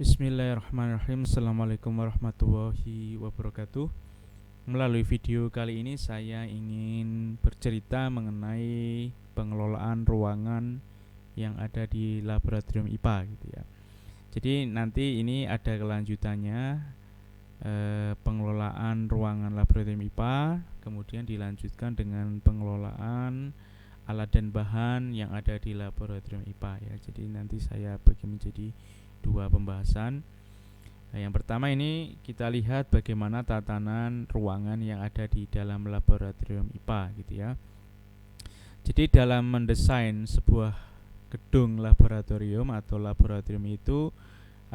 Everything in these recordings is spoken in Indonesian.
Bismillahirrahmanirrahim. Assalamualaikum warahmatullahi wabarakatuh. Melalui video kali ini saya ingin bercerita mengenai pengelolaan ruangan yang ada di laboratorium IPA gitu ya. Jadi nanti ini ada kelanjutannya, pengelolaan ruangan laboratorium IPA, kemudian dilanjutkan dengan pengelolaan alat dan bahan yang ada di laboratorium IPA ya. Jadi nanti saya bagi menjadi dua pembahasan. Yang pertama ini kita lihat bagaimana tatanan ruangan yang ada di dalam laboratorium IPA gitu ya. Jadi dalam mendesain sebuah gedung laboratorium atau laboratorium itu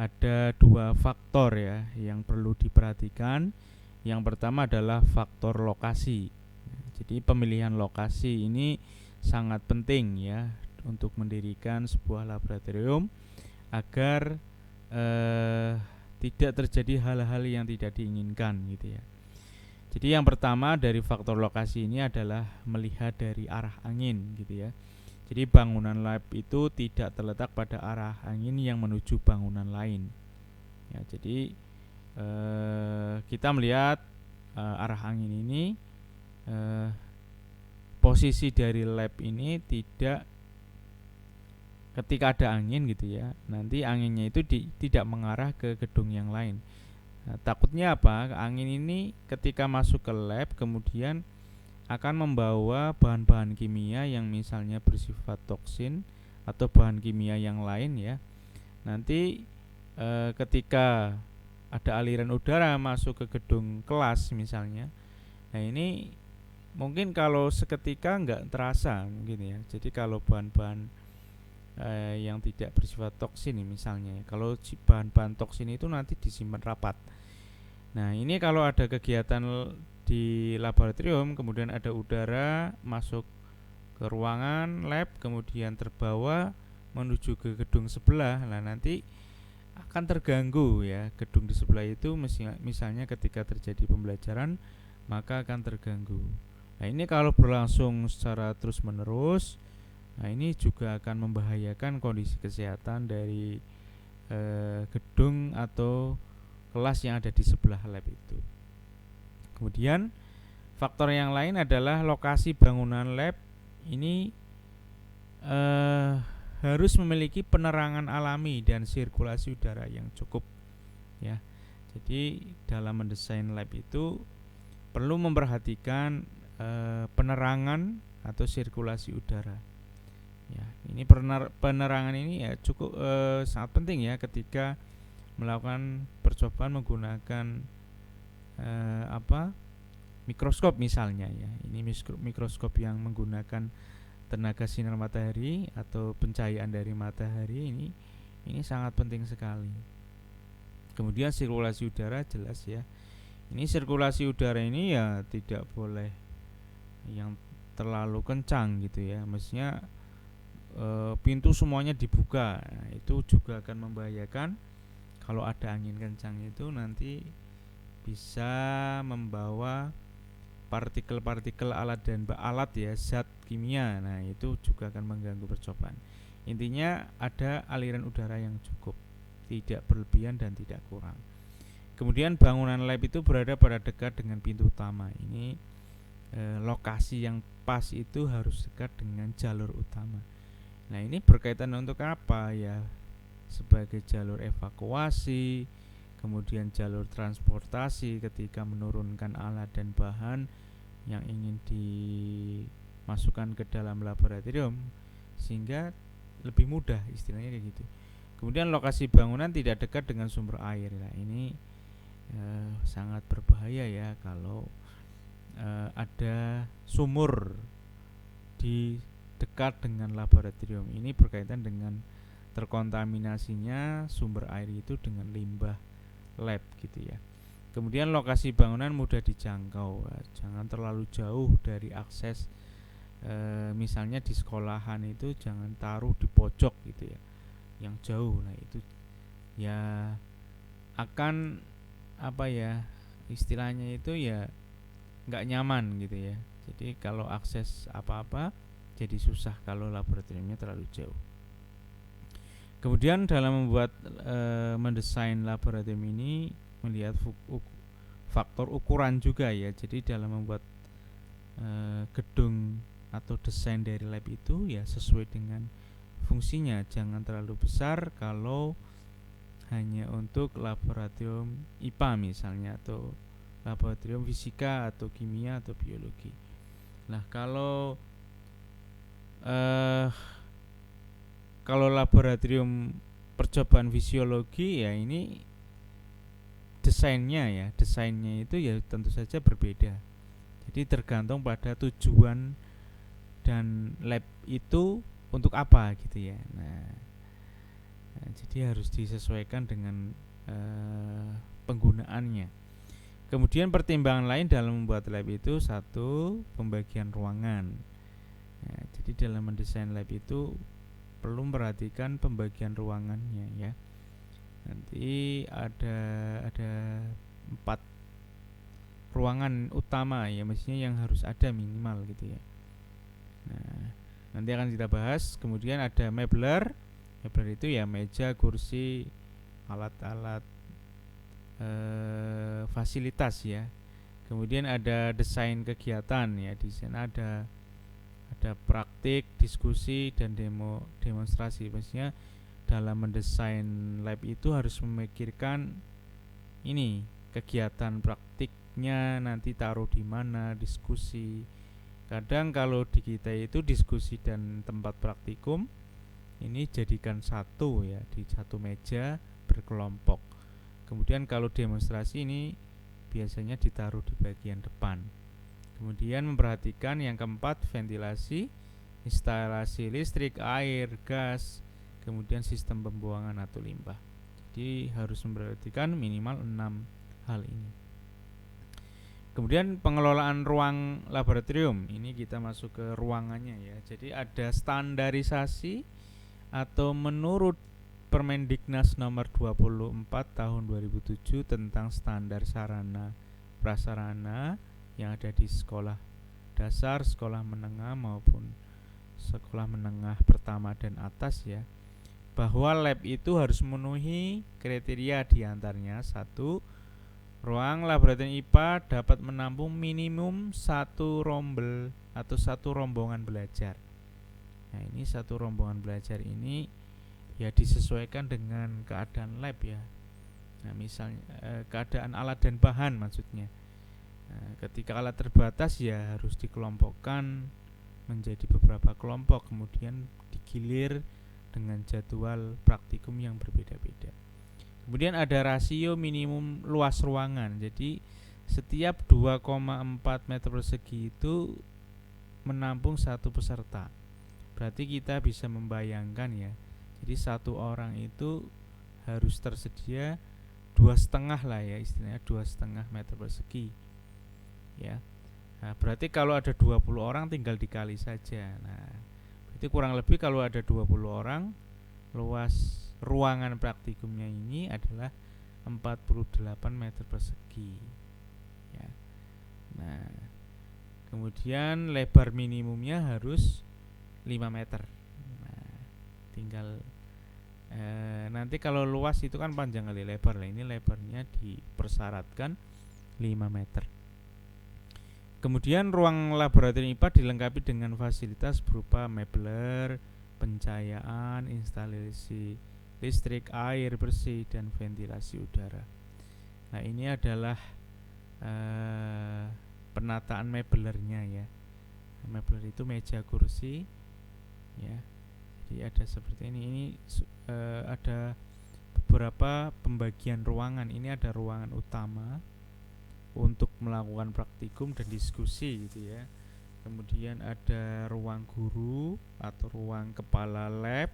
ada dua faktor ya yang perlu diperhatikan. Yang pertama adalah faktor lokasi. Jadi pemilihan lokasi ini sangat penting ya untuk mendirikan sebuah laboratorium agar tidak terjadi hal-hal yang tidak diinginkan gitu ya. Jadi yang pertama dari faktor lokasi ini adalah melihat dari arah angin gitu ya. Jadi bangunan lab itu tidak terletak pada arah angin yang menuju bangunan lain. Ya, jadi kita melihat arah angin ini, posisi dari lab ini tidak, ketika ada angin gitu ya, nanti anginnya itu tidak mengarah ke gedung yang lain. Nah, takutnya apa? Angin ini ketika masuk ke lab kemudian akan membawa bahan-bahan kimia yang misalnya bersifat toksin atau bahan kimia yang lain ya. Nanti ketika ada aliran udara masuk ke gedung kelas misalnya, nah ini mungkin kalau seketika nggak terasa mungkin ya. Jadi kalau bahan-bahan yang tidak bersifat toksin misalnya, kalau bahan-bahan toksin itu nanti disimpan rapat. Nah ini kalau ada kegiatan di laboratorium kemudian ada udara masuk ke ruangan lab kemudian terbawa menuju ke gedung sebelah, nah nanti akan terganggu ya gedung di sebelah itu. Misalnya ketika terjadi pembelajaran maka akan terganggu. Nah ini kalau berlangsung secara terus menerus, nah ini juga akan membahayakan kondisi kesehatan dari gedung atau kelas yang ada di sebelah lab itu. Kemudian faktor yang lain adalah lokasi bangunan lab ini harus memiliki penerangan alami dan sirkulasi udara yang cukup ya. Jadi dalam mendesain lab itu perlu memperhatikan penerangan atau sirkulasi udara. Ya, ini penerangan ini ya cukup sangat penting ya ketika melakukan percobaan menggunakan mikroskop misalnya ya. Ini mikroskop yang menggunakan tenaga sinar matahari atau pencahayaan dari matahari ini sangat penting sekali. Kemudian sirkulasi udara jelas ya. Ini sirkulasi udara ini ya tidak boleh yang terlalu kencang gitu ya. Mestinya pintu semuanya dibuka. Nah, itu juga akan membahayakan. Kalau ada angin kencang itu nanti bisa membawa partikel-partikel alat ya, zat kimia. Nah itu juga akan mengganggu percobaan. Intinya ada aliran udara yang cukup, tidak berlebihan dan tidak kurang. Kemudian bangunan lab itu berada pada dekat dengan pintu utama. Ini lokasi yang pas itu harus dekat dengan jalur utama. Nah ini berkaitan untuk apa ya? Sebagai jalur evakuasi, kemudian jalur transportasi ketika menurunkan alat dan bahan yang ingin dimasukkan ke dalam laboratorium, sehingga lebih mudah istilahnya kayak gitu. Kemudian lokasi bangunan tidak dekat dengan sumber air. Nah ini sangat berbahaya ya kalau ada sumur di dekat dengan laboratorium. Ini berkaitan dengan terkontaminasinya sumber air itu dengan limbah lab gitu ya. Kemudian lokasi bangunan mudah dijangkau, jangan terlalu jauh dari akses. Misalnya di sekolahan itu jangan taruh di pojok gitu ya, yang jauh. Nah itu ya akan istilahnya itu ya nggak nyaman gitu ya. Jadi kalau akses apa-apa jadi susah kalau laboratoriumnya terlalu jauh. Kemudian dalam membuat mendesain laboratorium ini melihat faktor ukuran juga ya. Jadi dalam membuat gedung atau desain dari lab itu ya sesuai dengan fungsinya. Jangan terlalu besar kalau hanya untuk laboratorium IPA misalnya, atau laboratorium fisika atau kimia atau biologi. Nah, kalau laboratorium percobaan fisiologi ya ini desainnya itu ya tentu saja berbeda. Jadi tergantung pada tujuan dan lab itu untuk apa gitu ya. Nah, jadi harus disesuaikan dengan penggunaannya. Kemudian pertimbangan lain dalam membuat lab itu, satu, pembagian ruangan. Nah, jadi dalam mendesain lab itu perlu memperhatikan pembagian ruangannya ya. Nanti ada 4 ruangan utama ya, mestinya yang harus ada minimal gitu ya. Nah, nanti akan kita bahas. Kemudian ada mebler. Mebler itu ya meja, kursi, alat-alat fasilitas ya. Kemudian ada desain kegiatan ya, di sana ada praktik, diskusi, dan demonstrasi. Maksudnya dalam mendesain lab itu harus memikirkan ini kegiatan praktiknya nanti taruh di mana, diskusi. Kadang kalau di kita itu diskusi dan tempat praktikum ini jadikan satu ya, di satu meja berkelompok. Kemudian kalau demonstrasi ini biasanya ditaruh di bagian depan. Kemudian memperhatikan yang keempat, ventilasi, instalasi listrik, air, gas, kemudian sistem pembuangan atau limbah. Jadi harus memperhatikan minimal 6 hal ini. Kemudian pengelolaan ruang laboratorium, ini kita masuk ke ruangannya ya. Jadi ada standarisasi atau menurut Permendiknas nomor 24 tahun 2007 tentang standar sarana prasarana yang ada di sekolah dasar, sekolah menengah maupun sekolah menengah pertama dan atas ya, bahwa lab itu harus memenuhi kriteria diantaranya, satu, ruang laboratorium IPA dapat menampung minimum 1 rombel atau 1 rombongan belajar. Nah, ini 1 rombongan belajar ini ya disesuaikan dengan keadaan lab ya. Nah, misalnya keadaan alat dan bahan maksudnya. Nah, ketika alat terbatas ya harus dikelompokkan menjadi beberapa kelompok, kemudian digilir dengan jadwal praktikum yang berbeda-beda. Kemudian ada rasio minimum luas ruangan. Jadi setiap 2,4 meter persegi itu menampung 1 peserta. Berarti kita bisa membayangkan ya. Jadi 1 orang itu harus tersedia 2,5 lah ya, istilahnya 2,5 meter persegi ya. Nah, berarti kalau ada 20 orang tinggal dikali saja. Nah, berarti kurang lebih kalau ada 20 orang, luas ruangan praktikumnya ini adalah 48 meter persegi ya. Nah, kemudian lebar minimumnya harus 5 meter. Nah, tinggal nanti kalau luas itu kan panjang kali lebar lah, ini lebarnya dipersyaratkan 5 meter. Kemudian ruang laboratorium IPA dilengkapi dengan fasilitas berupa mebler, pencahayaan, instalasi listrik, air bersih, dan ventilasi udara. Nah, ini adalah penataan meblernya ya. Mebler itu meja, kursi ya. Jadi ada seperti ini ada beberapa pembagian ruangan. Ini ada ruangan utama untuk melakukan praktikum dan diskusi gitu ya. Kemudian ada ruang guru atau ruang kepala lab,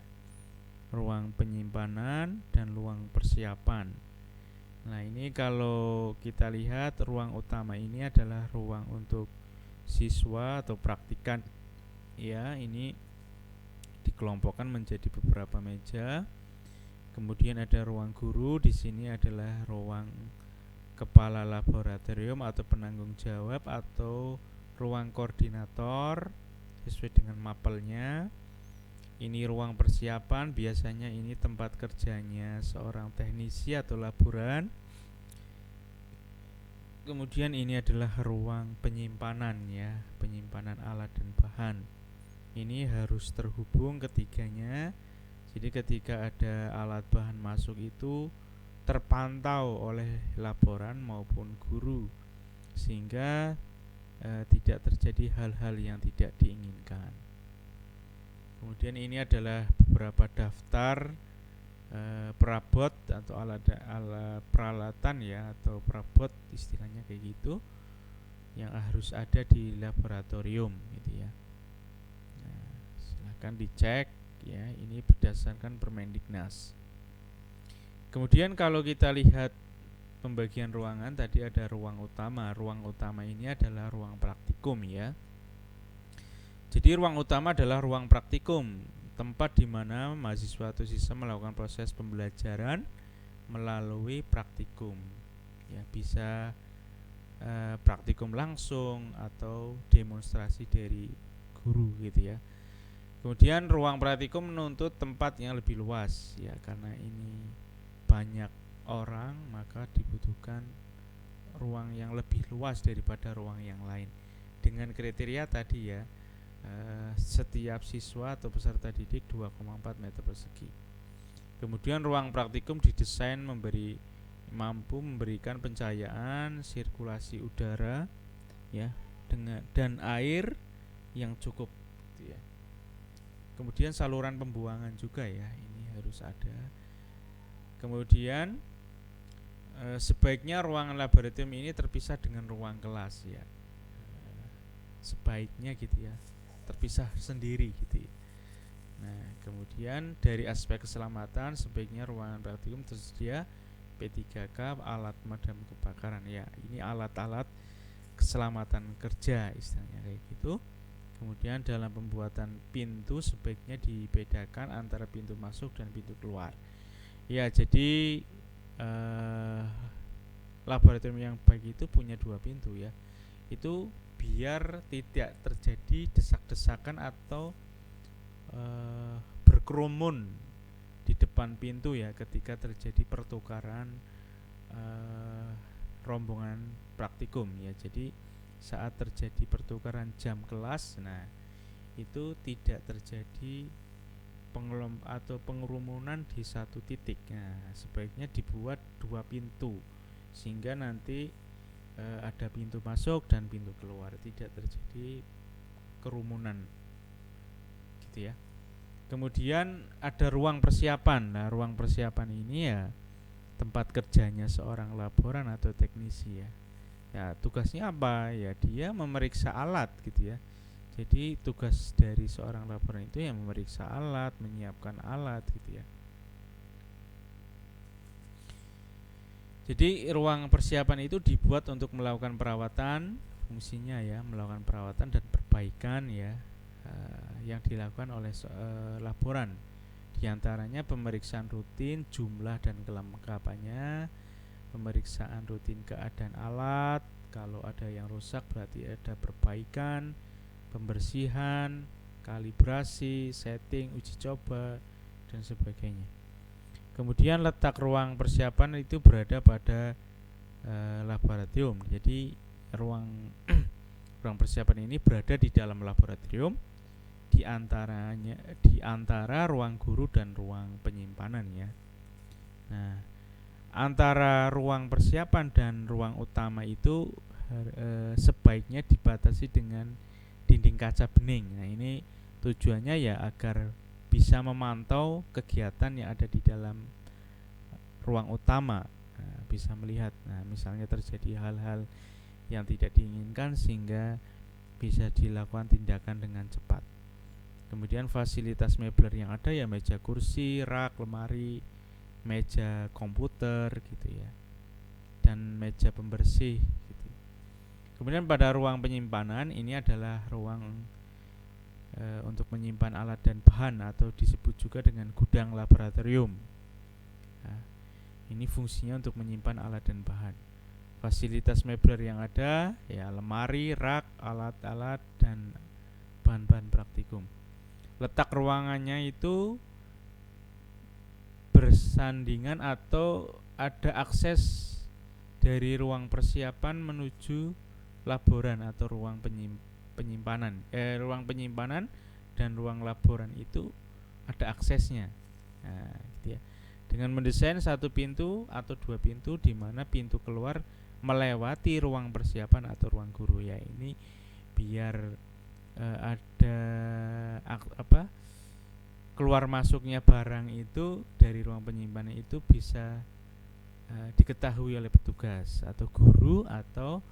ruang penyimpanan, dan ruang persiapan. Nah, ini kalau kita lihat ruang utama ini adalah ruang untuk siswa atau praktikan ya. Ini dikelompokkan menjadi beberapa meja. Kemudian ada ruang guru, di sini adalah ruang kepala laboratorium atau penanggung jawab atau ruang koordinator sesuai dengan mapelnya. Ini ruang persiapan, biasanya ini tempat kerjanya seorang teknisi atau laboran. Kemudian ini adalah ruang penyimpanan ya, penyimpanan alat dan bahan. Ini harus terhubung ketiganya. Jadi ketika ada alat bahan masuk itu terpantau oleh laboran maupun guru, sehingga tidak terjadi hal-hal yang tidak diinginkan. Kemudian ini adalah beberapa daftar perabot atau alat peralatan ya, atau perabot istilahnya kayak gitu, yang harus ada di laboratorium gitu ya. Nah, silahkan dicek ya, ini berdasarkan Permendiknas. Kemudian kalau kita lihat pembagian ruangan, tadi ada ruang utama. Ruang utama ini adalah ruang praktikum ya. Jadi ruang utama adalah ruang praktikum, tempat di mana mahasiswa atau siswa melakukan proses pembelajaran melalui praktikum. Ya, bisa praktikum langsung atau demonstrasi dari guru gitu ya. Kemudian ruang praktikum menuntut tempat yang lebih luas ya, karena ini banyak orang maka dibutuhkan ruang yang lebih luas daripada ruang yang lain. Dengan kriteria tadi ya, setiap siswa atau peserta didik 2,4 meter persegi. Kemudian ruang praktikum didesain mampu memberikan pencahayaan, sirkulasi udara ya, dan air yang cukup gitu ya. Kemudian saluran pembuangan juga ya, ini harus ada. Kemudian sebaiknya ruangan laboratorium ini terpisah dengan ruang kelas ya, sebaiknya gitu ya, terpisah sendiri gitu ya. Nah, kemudian dari aspek keselamatan sebaiknya ruangan praktikum tersedia P3K, alat pemadam kebakaran ya. Ini alat-alat keselamatan kerja istilahnya kayak gitu. Kemudian dalam pembuatan pintu sebaiknya dibedakan antara pintu masuk dan pintu keluar. Ya, jadi laboratorium yang baik itu punya 2 pintu ya. Itu biar tidak terjadi desak-desakan atau berkerumun di depan pintu ya, ketika terjadi pertukaran rombongan praktikum ya. Jadi saat terjadi pertukaran jam kelas, nah itu tidak terjadi pengerumunan di satu titik. Nah, sebaiknya dibuat 2 pintu sehingga nanti ada pintu masuk dan pintu keluar, tidak terjadi kerumunan gitu ya. Kemudian ada ruang persiapan. Nah, ruang persiapan ini ya tempat kerjanya seorang laboran atau teknisi ya. Ya, tugasnya apa? Ya, dia memeriksa alat gitu ya. Jadi tugas dari seorang laboran itu yang memeriksa alat, menyiapkan alat gitu ya. Jadi ruang persiapan itu dibuat untuk melakukan perawatan, fungsinya ya, melakukan perawatan dan perbaikan ya, yang dilakukan oleh laboran. Di antaranya pemeriksaan rutin jumlah dan kelengkapannya, pemeriksaan rutin keadaan alat, kalau ada yang rusak berarti ada perbaikan, pembersihan, kalibrasi, setting, uji coba dan sebagainya. Kemudian letak ruang persiapan itu berada pada laboratorium. Jadi ruang persiapan ini berada di dalam laboratorium, di antara ruang guru dan ruang penyimpanan ya. Nah, antara ruang persiapan dan ruang utama itu sebaiknya dibatasi dengan dinding kaca bening. Nah, ini tujuannya ya agar bisa memantau kegiatan yang ada di dalam ruang utama, bisa melihat. Nah, misalnya terjadi hal-hal yang tidak diinginkan sehingga bisa dilakukan tindakan dengan cepat. Kemudian fasilitas mebler yang ada ya meja kursi, rak, lemari, meja komputer gitu ya, dan meja pembersih gitu. Kemudian pada ruang penyimpanan ini adalah ruang untuk menyimpan alat dan bahan atau disebut juga dengan gudang laboratorium. Nah, ini fungsinya untuk menyimpan alat dan bahan. Fasilitas mebler yang ada ya lemari, rak, alat-alat dan bahan-bahan praktikum. letak ruangannya itu bersandingan atau ada akses dari ruang persiapan menuju laboran atau ruang penyimpanan. Ruang penyimpanan dan ruang laboran itu ada aksesnya. Nah, gitu ya. Dengan mendesain satu pintu atau dua pintu di mana pintu keluar melewati ruang persiapan atau ruang guru, ya ini biar ada keluar masuknya barang itu dari ruang penyimpanan itu bisa diketahui oleh petugas atau guru atau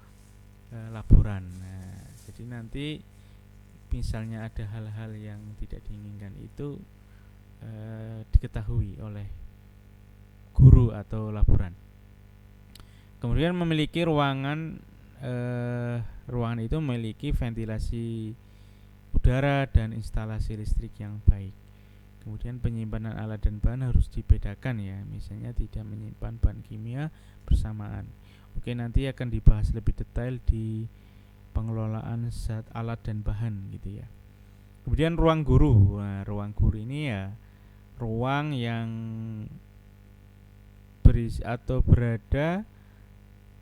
laboran. Nah, jadi nanti misalnya ada hal-hal yang tidak diinginkan itu diketahui oleh guru atau laboran. Kemudian memiliki ruangan itu memiliki ventilasi udara dan instalasi listrik yang baik. Kemudian penyimpanan alat dan bahan harus dibedakan ya, misalnya tidak menyimpan bahan kimia bersamaan. Oke, nanti akan dibahas lebih detail di pengelolaan zat alat dan bahan gitu ya. Kemudian ruang guru. Nah, ruang guru ini ya ruang yang berisi atau berada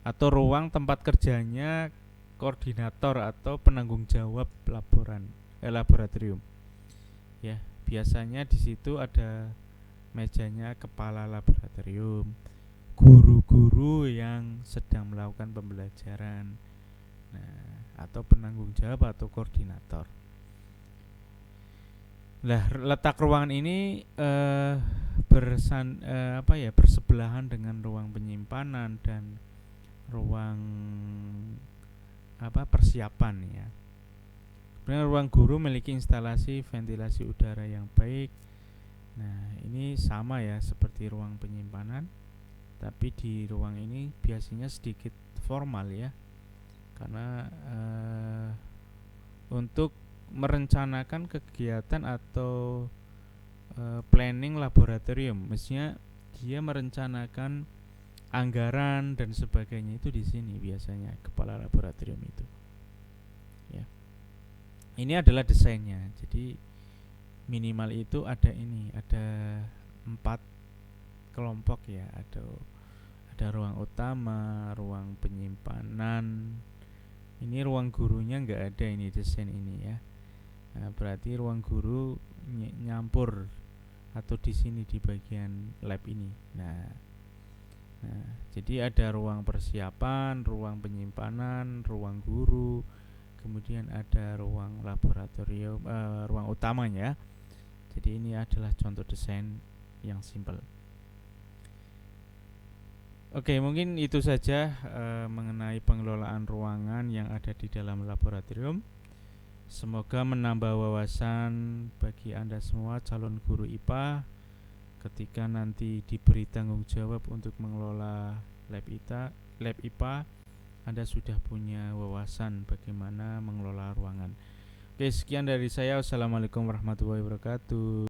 atau ruang tempat kerjanya koordinator atau penanggung jawab laboratorium. Ya, biasanya di situ ada mejanya kepala laboratorium, guru-guru yang sedang melakukan pembelajaran, atau penanggung jawab atau koordinator. Nah, letak ruangan ini bersebelahan dengan ruang penyimpanan dan ruang persiapan ya. Kemudian ruang guru memiliki instalasi ventilasi udara yang baik. Nah, ini sama ya seperti ruang penyimpanan, tapi di ruang ini biasanya sedikit formal ya, karena untuk merencanakan kegiatan atau planning laboratorium, mestinya dia merencanakan anggaran dan sebagainya itu di sini biasanya kepala laboratorium itu. Ya. Ini adalah desainnya. Jadi minimal itu ada 4 kelompok ya. Ada ruang utama, ruang penyimpanan. Ini ruang gurunya nggak ada ini desain ini ya. Nah, berarti ruang guru nyampur atau di sini di bagian lab ini. Nah, jadi ada ruang persiapan, ruang penyimpanan, ruang guru, kemudian ada ruang laboratorium, ruang utamanya. Jadi ini adalah contoh desain yang simpel. Oke, mungkin itu saja mengenai pengelolaan ruangan yang ada di dalam laboratorium. Semoga menambah wawasan bagi Anda semua calon guru IPA ketika nanti diberi tanggung jawab untuk mengelola lab IPA. Anda sudah punya wawasan bagaimana mengelola ruangan. Oke, sekian dari saya. Wassalamualaikum warahmatullahi wabarakatuh.